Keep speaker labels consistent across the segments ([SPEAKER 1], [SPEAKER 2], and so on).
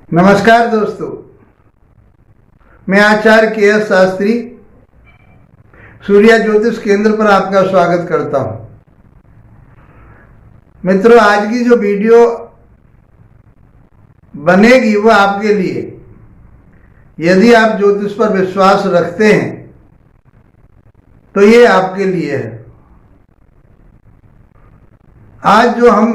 [SPEAKER 1] नमस्कार दोस्तों, मैं आचार्य के.एस. शास्त्री सूर्या ज्योतिष केंद्र पर आपका स्वागत करता हूं। मित्रों, आज की जो वीडियो बनेगी वो आपके लिए, यदि आप ज्योतिष पर विश्वास रखते हैं तो ये आपके लिए है। आज जो हम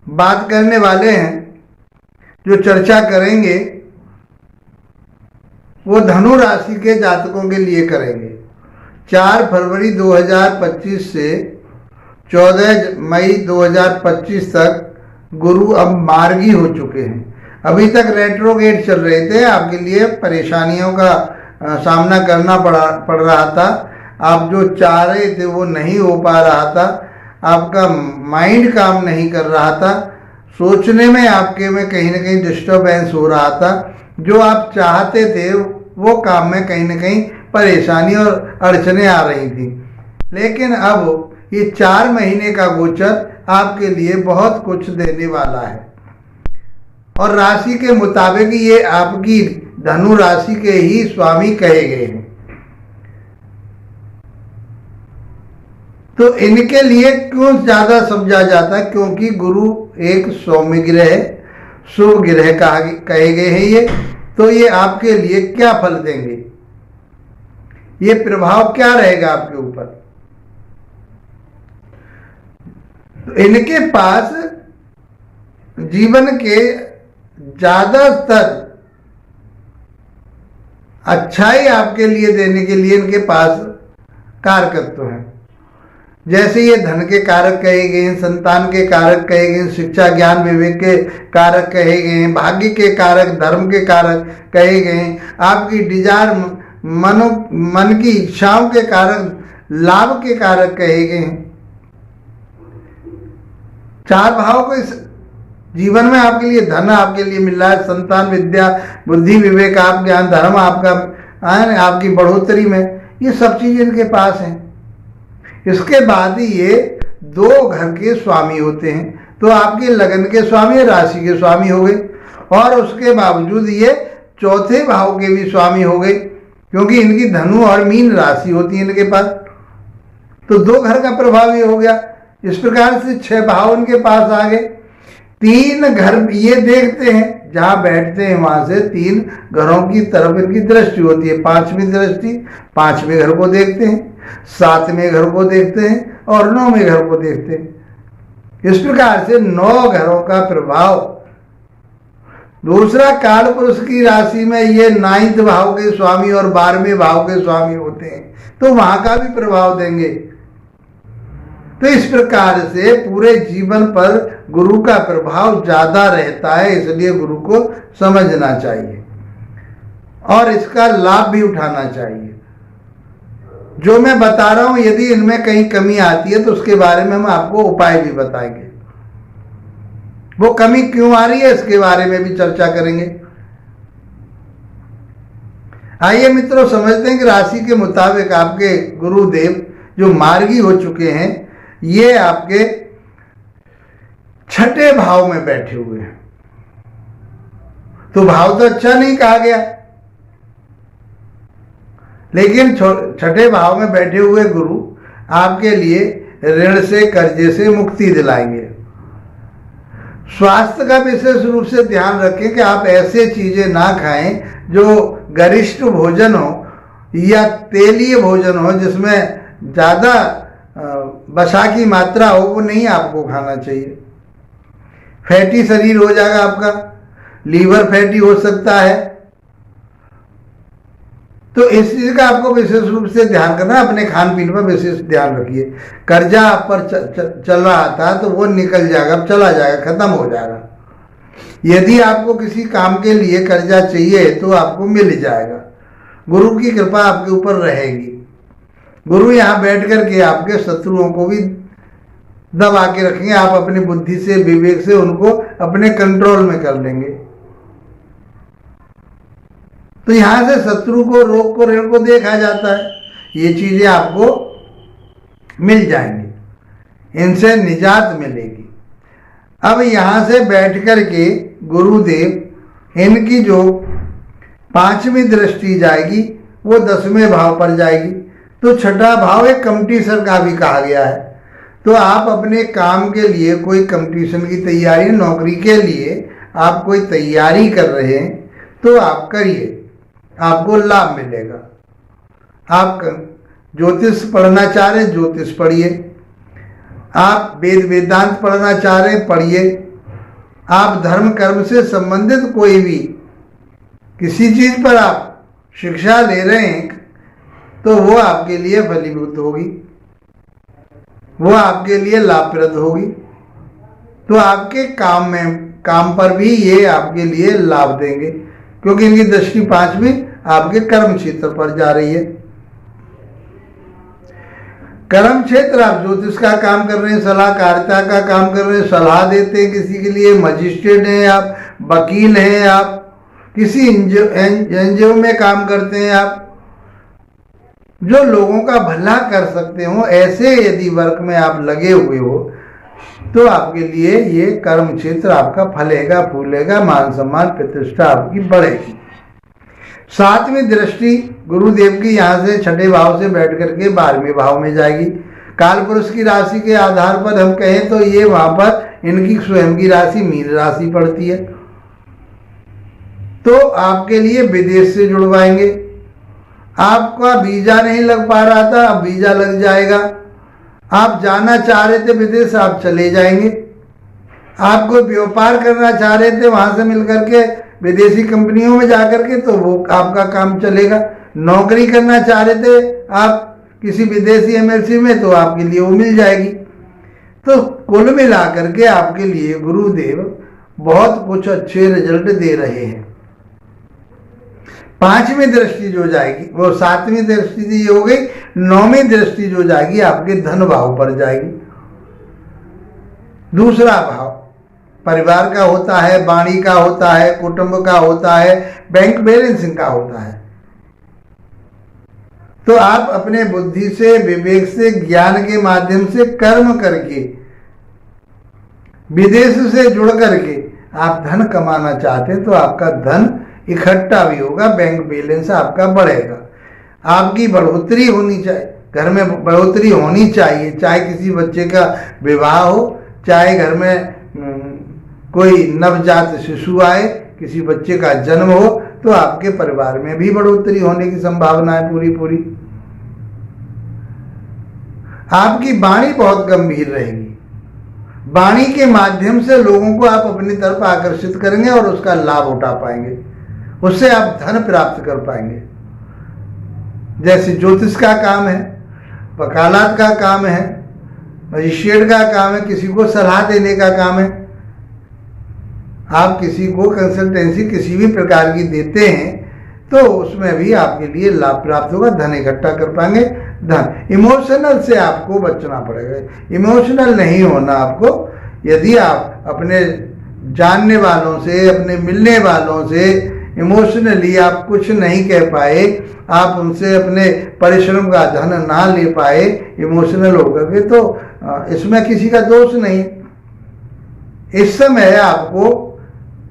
[SPEAKER 1] बात करने वाले हैं, जो चर्चा करेंगे, वो धनु राशि के जातकों के लिए करेंगे। 4 फरवरी 2025 से 14 मई 2025 तक गुरु अब मार्गी हो चुके हैं। अभी तक रेट्रोगेट चल रहे थे, आपके लिए परेशानियों का सामना करना पड़ रहा था। आप जो चाह रहे थे वो नहीं हो पा रहा था, आपका माइंड काम नहीं कर रहा था, सोचने में आपके में कहीं ना कहीं डिस्टर्बेंस हो रहा था। जो आप चाहते थे वो काम में कहीं ना कहीं परेशानी और अड़चने आ रही थी। लेकिन अब ये 4 महीने का गोचर आपके लिए बहुत कुछ देने वाला है और राशि के मुताबिक ये आपकी धनु राशि के ही स्वामी कहे गए हैं। तो इनके लिए क्यों ज्यादा समझा जाता है? क्योंकि गुरु एक सौम्य ग्रह है, शुभ ग्रह कहे गए हैं ये। तो ये आपके लिए क्या फल देंगे, ये प्रभाव क्या रहेगा आपके ऊपर? तो इनके पास जीवन के ज्यादातर अच्छाई आपके लिए देने के लिए इनके पास कारकत्व है। जैसे ये धन के कारक कहे गए हैं, संतान के कारक कहे गए हैं, शिक्षा ज्ञान विवेक के कारक कहे गए हैं, भाग्य के कारक, धर्म के कारक कहे गए हैं, आपकी डिजायर मन की इच्छाओं के कारक, लाभ के कारक कहे गए हैं। 4 भाव को इस जीवन में आपके लिए धन आपके लिए मिल रहा है, संतान, विद्या, बुद्धि, विवेक, आप ज्ञान, धर्म आपकी बढ़ोतरी में, ये सब चीज इनके पास है। इसके बाद ही ये 2 घर के स्वामी होते हैं, तो आपके लगन के स्वामी, राशि के स्वामी हो गए, और उसके बावजूद ये 4थे भाव के भी स्वामी हो गए, क्योंकि इनकी धनु और मीन राशि होती है इनके पास। तो 2 घर का प्रभाव ये हो गया। इस प्रकार से 6 भाव इनके पास आ गए। 3 घर ये देखते हैं, जहां बैठते हैं वहां से 3 घरों की तरफ इनकी दृष्टि होती है। 5वीं दृष्टि 5वें घर को देखते हैं, 7वें घर को देखते हैं और 9वें घर को देखते हैं। इस प्रकार से 9 घरों का प्रभाव। दूसरा, काल पुरुष की राशि में ये 9th भाव के स्वामी और 12वें भाव के स्वामी होते हैं, तो वहां का भी प्रभाव देंगे। तो इस प्रकार से पूरे जीवन पर गुरु का प्रभाव ज्यादा रहता है, इसलिए गुरु को समझना चाहिए और इसका लाभ भी उठाना चाहिए। जो मैं बता रहा हूं, यदि इनमें कहीं कमी आती है तो उसके बारे में हम आपको उपाय भी बताएंगे। वो कमी क्यों आ रही है इसके बारे में भी चर्चा करेंगे। आइए मित्रों, समझते हैं कि राशि के मुताबिक आपके गुरुदेव जो मार्गी हो चुके हैं, ये आपके 6ठे भाव में बैठे हुए हैं। तो भाव तो अच्छा नहीं कहा गया, लेकिन 6ठे भाव में बैठे हुए गुरु आपके लिए ऋण से, कर्जे से मुक्ति दिलाएंगे। स्वास्थ्य का विशेष रूप से ध्यान रखें कि आप ऐसे चीजें ना खाएं जो गरिष्ठ भोजन हो या तेलीय भोजन हो, जिसमें ज्यादा वसा की मात्रा हो, वो नहीं आपको खाना चाहिए। फैटी शरीर हो जाएगा आपका, लीवर फैटी हो सकता है। तो इस चीज का आपको विशेष रूप से ध्यान करना, अपने खान पीन पर विशेष ध्यान रखिए। कर्जा आप पर चल रहा था तो वो निकल जाएगा, चला जाएगा, खत्म हो जाएगा। यदि आपको किसी काम के लिए कर्जा चाहिए तो आपको मिल जाएगा। गुरु की कृपा आपके ऊपर रहेगी। गुरु यहाँ बैठ करके आपके शत्रुओं को भी दबा के रखेंगे। आप अपनी बुद्धि से, विवेक से उनको अपने कंट्रोल में कर लेंगे। तो यहां से शत्रु को, रोग को, ऋण को देखा जाता है। ये चीजें आपको मिल जाएंगे, इनसे निजात मिलेगी। अब यहाँ से बैठ कर के गुरुदेव इनकी जो 5वीं दृष्टि जाएगी वो 10वें भाव पर जाएगी। तो छठा भाव एक कंपटीशन का भी कहा गया है। तो आप अपने काम के लिए कोई कंपटीशन की तैयारी, नौकरी के लिए आप कोई तैयारी कर रहे हैं तो आप करिए, आपको लाभ मिलेगा। आप ज्योतिष पढ़ना चाह रहे हैं, ज्योतिष पढ़िए। आप वेद वेदांत पढ़ना चाह रहे हैं, पढ़िए। आप धर्म कर्म से संबंधित कोई भी किसी चीज पर आप शिक्षा ले रहे हैं तो वो आपके लिए फलीभूत होगी, वो आपके लिए लाभप्रद होगी। तो आपके काम पर भी ये आपके लिए लाभ देंगे, क्योंकि इनकी दृष्टि 5वीं आपके कर्म क्षेत्र पर जा रही है। कर्म क्षेत्र, आप ज्योतिष का काम कर रहे हैं, सलाहकारिता का काम कर रहे हैं, सलाह देते हैं किसी के लिए, मजिस्ट्रेट हैं आप, वकील हैं आप, किसी एनजीओ में काम करते हैं आप, जो लोगों का भला कर सकते हो, ऐसे यदि वर्क में आप लगे हुए हो तो आपके लिए ये कर्म क्षेत्र आपका फलेगा फूलेगा, मान सम्मान प्रतिष्ठा आपकी बढ़ेगी। 7वीं दृष्टि गुरुदेव की यहाँ से छठे भाव से बैठ करके 12वें भाव में जाएगी। काल पुरुष की राशि के आधार पर हम कहें तो ये वहां पर इनकी स्वयं की राशि मीन राशि पड़ती है। तो आपके लिए विदेश से जुड़वाएंगे। आपका वीजा नहीं लग पा रहा था, अब वीजा लग जाएगा। आप जाना चाह रहे थे विदेश, आप चले जाएंगे। आप कोई व्यापार करना चाह रहे थे, वहां से मिलकर के विदेशी कंपनियों में जाकर के, तो वो आपका काम चलेगा। नौकरी करना चाह रहे थे आप किसी विदेशी एमएलसी में, तो आपके लिए वो मिल जाएगी। तो कुल मिलाकर के आपके लिए गुरुदेव बहुत कुछ अच्छे रिजल्ट दे रहे हैं। 5वीं दृष्टि जो जाएगी वो 7वीं दृष्टि ये हो गई। 9वीं दृष्टि जो जाएगी आपके धन भाव पर जाएगी। दूसरा भाव परिवार का होता है, वाणी का होता है, कुटुंब का होता है, बैंक बैलेंसिंग का होता है। तो आप अपने बुद्धि से, विवेक से, ज्ञान के माध्यम से कर्म करके, विदेश से जुड़ करके आप धन कमाना चाहते हैं तो आपका धन इकट्ठा भी होगा, बैंक बैलेंस आपका बढ़ेगा। आपकी बढ़ोतरी होनी चाहिए, घर में बढ़ोतरी होनी चाहिए। चाहे किसी बच्चे का विवाह हो, चाहे घर में कोई नवजात शिशु आए, किसी बच्चे का जन्म हो, तो आपके परिवार में भी बढ़ोतरी होने की संभावना है पूरी। आपकी वाणी बहुत गंभीर रहेगी। वाणी के माध्यम से लोगों को आप अपनी तरफ आकर्षित करेंगे और उसका लाभ उठा पाएंगे, उससे आप धन प्राप्त कर पाएंगे। जैसे ज्योतिष का काम है, वकालत का काम है, मजिस्ट्रेट का काम है, किसी को सलाह देने का काम है। आप किसी को कंसल्टेंसी किसी भी प्रकार की देते हैं तो उसमें भी आपके लिए लाभ प्राप्त होगा, धन इकट्ठा कर पाएंगे। धन, इमोशनल से आपको बचना पड़ेगा, इमोशनल नहीं होना आपको। यदि आप अपने जानने वालों से, अपने मिलने वालों से इमोशनली आप कुछ नहीं कह पाए, आप उनसे अपने परिश्रम का धन ना ले पाए इमोशनल होकर के, तो इसमें किसी का दोष नहीं। इस समय आपको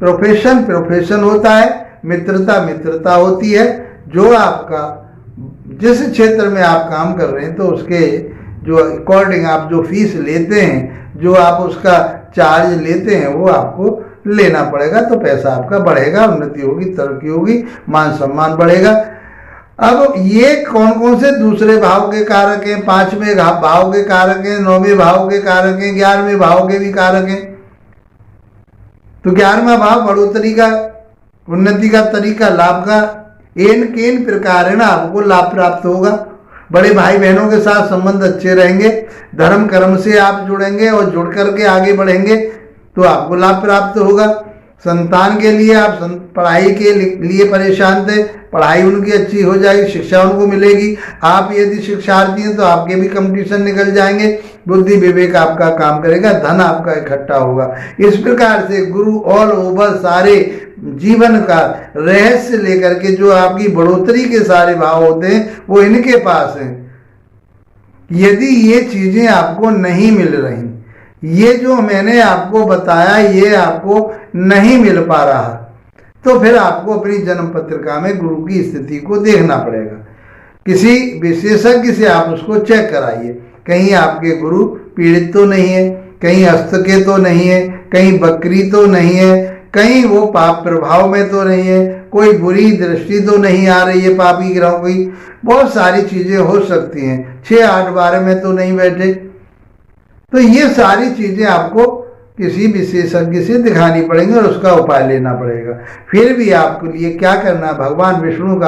[SPEAKER 1] प्रोफेशन होता है, मित्रता होती है। जो आपका जिस क्षेत्र में आप काम कर रहे हैं तो उसके जो अकॉर्डिंग आप जो फीस लेते हैं, जो आप उसका चार्ज लेते हैं, वो आपको लेना पड़ेगा। तो पैसा आपका बढ़ेगा, उन्नति होगी, तरक्की होगी, मान सम्मान बढ़ेगा। अब ये कौन कौन से दूसरे भाव के कारक हैं? 5वें भाव के कारक हैं, 9वें भाव के कारक हैं, 11वें भाव के भी कारक हैं। तो 11वां भाव बढ़ोतरी का, उन्नति का तरीका, लाभ का। केन प्रकार है ना, आपको लाभ प्राप्त होगा। बड़े भाई बहनों के साथ संबंध अच्छे रहेंगे, धर्म कर्म से आप जुड़ेंगे और जुड़ करके आगे बढ़ेंगे तो आपको लाभ प्राप्त होगा। संतान के लिए आप पढ़ाई के लिए परेशान थे, पढ़ाई उनकी अच्छी हो जाएगी, शिक्षा उनको मिलेगी। आप यदि शिक्षार्थी हैं तो आपके भी कंपटीशन निकल जाएंगे, बुद्धि विवेक आपका काम करेगा, धन आपका इकट्ठा होगा। इस प्रकार से गुरु ऑल ओवर सारे जीवन का रहस्य लेकर के जो आपकी बढ़ोतरी के सारे भाव होते हैं वो इनके पास हैं। यदि ये चीज़ें आपको नहीं मिल रही, ये जो मैंने आपको बताया ये आपको नहीं मिल पा रहा, तो फिर आपको अपनी जन्म पत्रिका में गुरु की स्थिति को देखना पड़ेगा। किसी विशेषज्ञ से आप उसको चेक कराइए, कहीं आपके गुरु पीड़ित तो नहीं है, कहीं अस्त के तो नहीं है, कहीं बकरी तो नहीं है, कहीं वो पाप प्रभाव में तो नहीं है, कोई बुरी दृष्टि तो नहीं आ रही है पापी ग्रहों की। बहुत सारी चीज़ें हो सकती हैं, 6-8 12 में तो नहीं बैठे। तो ये सारी चीज़ें आपको किसी विशेषज्ञ से दिखानी पड़ेंगी और उसका उपाय लेना पड़ेगा। फिर भी आपके लिए क्या करना है, भगवान विष्णु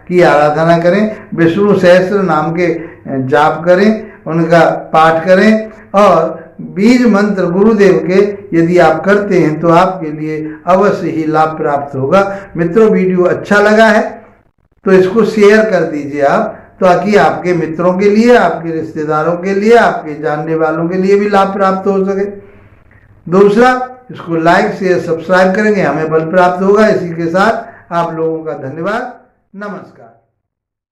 [SPEAKER 1] की आराधना करें, विष्णु सहस्त्र नाम के जाप करें, उनका पाठ करें और बीज मंत्र गुरुदेव के यदि आप करते हैं तो आपके लिए अवश्य ही लाभ प्राप्त होगा। मित्रों, वीडियो अच्छा लगा है तो इसको शेयर कर दीजिए आप, ताकि आपके मित्रों के लिए, आपके रिश्तेदारों के लिए, आपके जानने वालों के लिए भी लाभ प्राप्त हो सके। दूसरा, इसको लाइक शेयर सब्सक्राइब करेंगे, हमें बल प्राप्त होगा। इसी के साथ आप लोगों का धन्यवाद। नमस्कार।